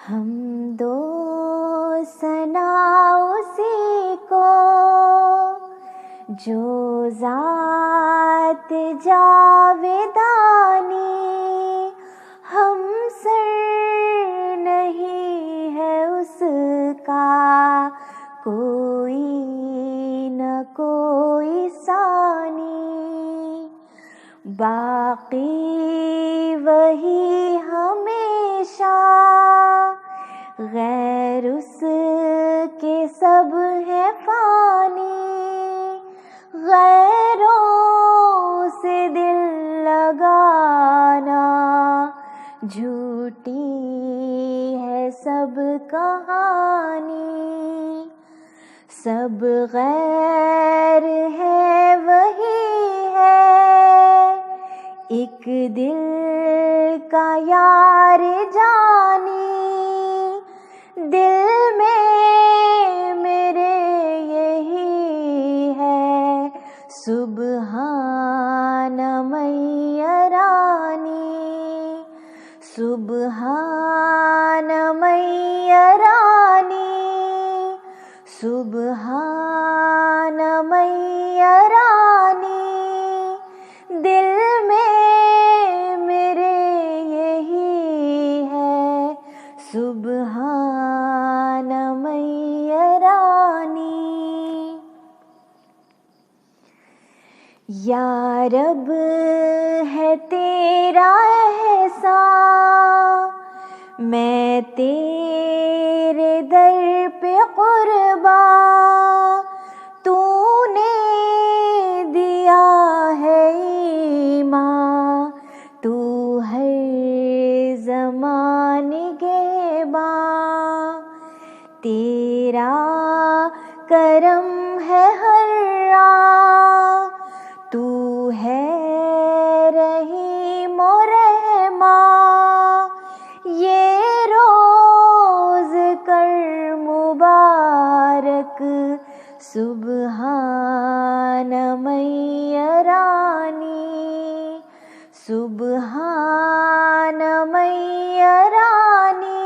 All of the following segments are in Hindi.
हम दो सना उसी को जो ज़ात जावेदानी, हम सर नहीं है उसका कोई न कोई सानी। बाकी वही हमेशा, गैर उसके सब है फानी। गैरों से दिल लगाना झूठी है सब कहानी। सब गैर है वही है, एक दिल का यार जानी। दिल में मेरे यही है सुबहान मैया रानी। सुबहान मैया रानी, सुबहान मैया रानी। दिल में मेरे यही है सुबहान मैया रानी। या रब है तेरा एहसान, मैं तेरे दर पे कुर्बान। तूने दिया है ईमान, तू हर ज़माने गेबान। तेरा करम है हर राह, तू है रहीम और रहमान। ये रोज़ कर मुबारक सुबहान मैया रानी। सुबहान मैया रानी,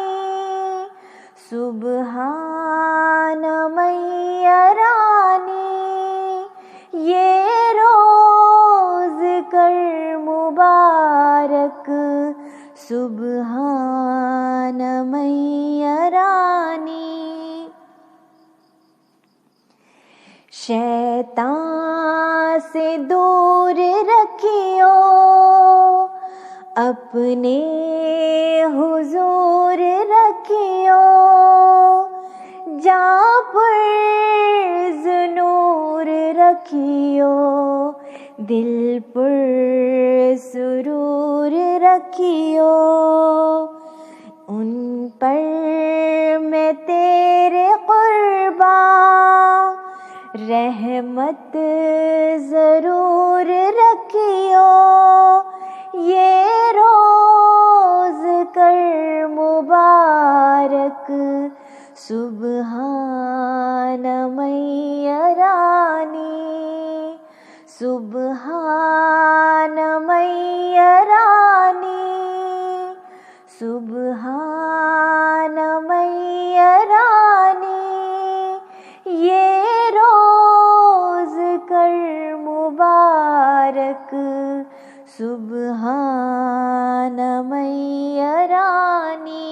सुबहान मैया रानी। ये रोज़ कर मुबारक सुबहान मैया रानी। शैतान से दूर रखियो, अपने हुजूर रखियो। जहाँ पर ज़नूर रखियो, दिल पर सुरूर रखियो। उन पर मैं तेरे कुर्बान, रहमत ज़रूर रखियो। ये रोज़ कर मुबारक सुबहान मैया रानी। सुबहान मैया रानी, सुबहान मैया रानी। ये रोज़ कर मुबारक सुबहान मैया रानी।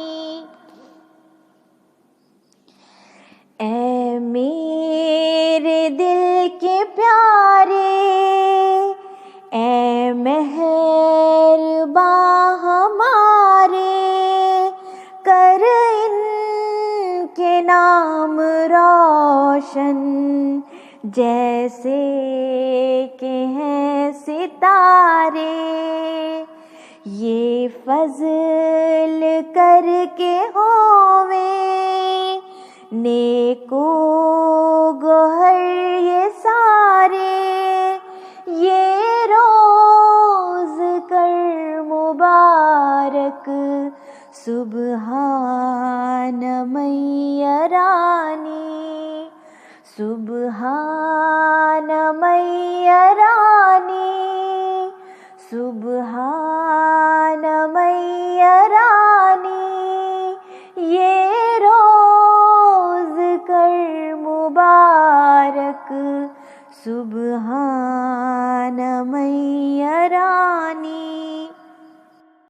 ऐ मेरे दिल के प्यारे, ऐ मेहरबान हमारे। कर इनके नाम रोशन, जैसे के हैं सितारे। ये फज़ल करके होवे नेको गोहर ये सारे। ये रोज़ कर मुबारक सुबहान मैया रानी। सुबहान मैया रानी, सुबहान मैया रानी। ये सुबहान